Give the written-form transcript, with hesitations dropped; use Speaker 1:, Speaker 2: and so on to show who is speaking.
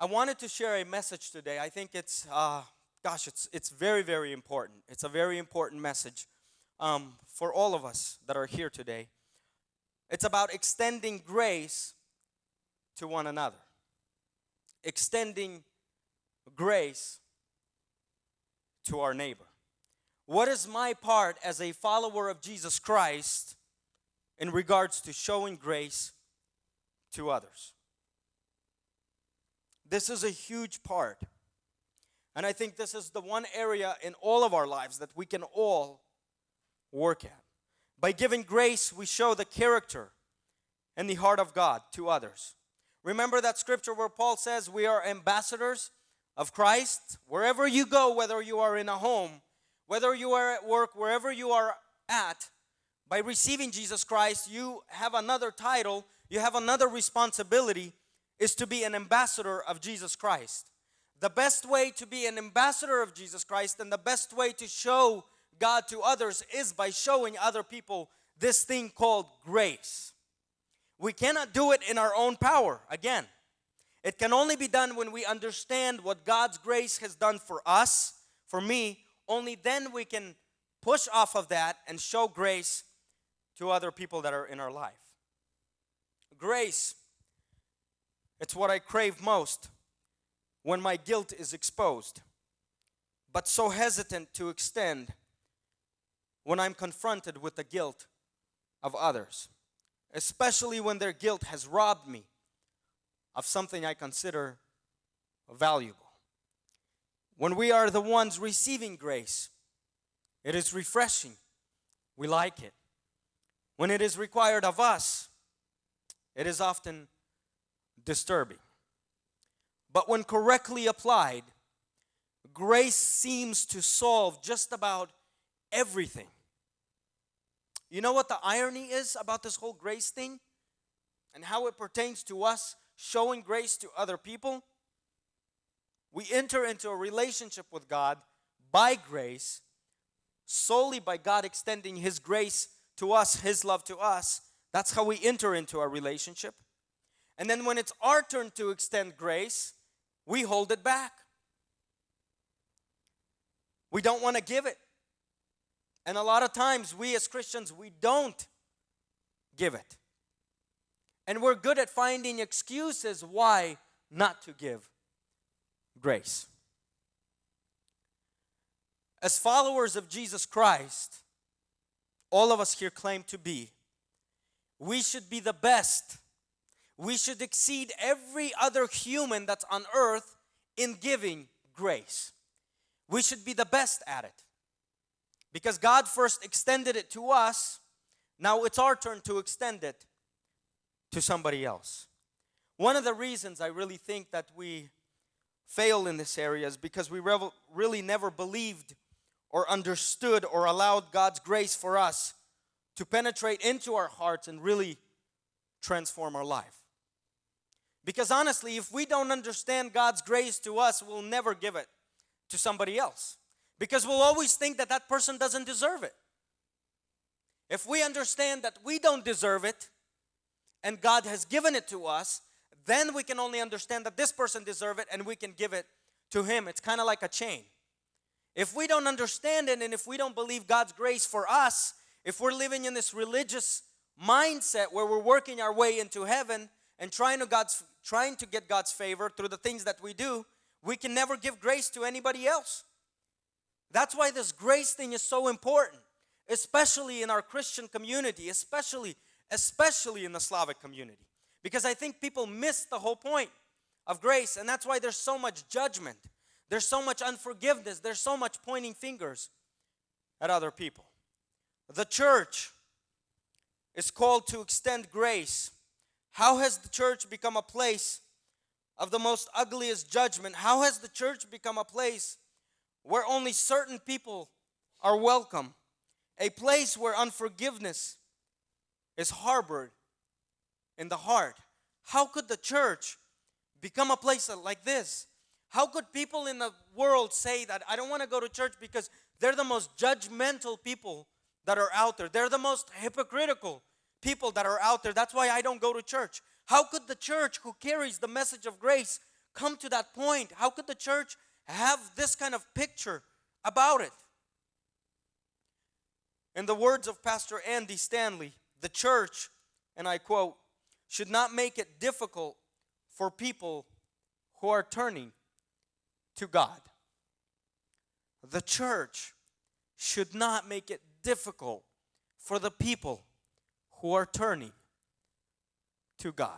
Speaker 1: I wanted to share a message today. I think it's very, very important. It's a very important message for all of us that are here today. It's about extending grace to one another. Extending grace to our neighbor. What is my part as a follower of Jesus Christ in regards to showing grace to others? This is a huge part. And I think this is the one area in all of our lives that we can all work at. By giving grace, we show the character and the heart of God to others. Remember that scripture where Paul says we are ambassadors of Christ? Wherever you go, whether you are in a home, whether you are at work, wherever you are at, by receiving Jesus Christ, you have another title, you have another responsibility, is to be an ambassador of Jesus Christ. The best way to be an ambassador of Jesus Christ and the best way to show God to others is by showing other people this thing called grace. We cannot do it in our own power. Again, it can only be done when we understand what God's grace has done for us, for me. Only then we can push off of that and show grace to other people that are in our life. Grace, it's what I crave most when my guilt is exposed, but so hesitant to extend when I'm confronted with the guilt of others, especially when their guilt has robbed me of something I consider valuable. When we are the ones receiving grace, it is refreshing. We like it. When it is required of us, it is often disturbing. But when correctly applied, grace seems to solve just about everything. You know what the irony is about this whole grace thing and how it pertains to us showing grace to other people? We enter into a relationship with God by grace, solely by God extending His grace to us, His love to us. That's how we enter into a relationship. And then when it's our turn to extend grace, we hold it back. We don't want to give it. And a lot of times we as Christians, we don't give it. And we're good at finding excuses why not to give grace. As followers of Jesus Christ, all of us here claim to be, we should be the best. We should exceed every other human that's on earth in giving grace. We should be the best at it. Because God first extended it to us, now it's our turn to extend it to somebody else. One of the reasons I really think that we fail in this area is because we really never believed or understood or allowed God's grace for us to penetrate into our hearts and really transform our life. Because honestly, if we don't understand God's grace to us, we'll never give it to somebody else. Because we'll always think that that person doesn't deserve it. If we understand that we don't deserve it and God has given it to us, then we can only understand that this person deserves it and we can give it to him. It's kind of like a chain. If we don't understand it and if we don't believe God's grace for us, if we're living in this religious mindset where we're working our way into heaven and trying to get God's favor through the things that we do, we can never give grace to anybody else. That's why this grace thing is so important, especially in our Christian community, especially in the Slavic community. Because I think people miss the whole point of grace, and that's why there's so much judgment. There's so much unforgiveness. There's so much pointing fingers at other people. The church is called to extend grace. How has the church become a place of the most ugliest judgment? How has the church become a place where only certain people are welcome? A place where unforgiveness is harbored in the heart. How could the church become a place like this? How could people in the world say that I don't want to go to church because they're the most judgmental people that are out there? They're the most hypocritical people that are out there. That's why I don't go to church. How could the church who carries the message of grace come to that point? How could the church have this kind of picture about it? In the words of Pastor Andy Stanley, the church, and I quote, should not make it difficult for people who are turning to God. The church should not make it difficult for the people who are turning to God.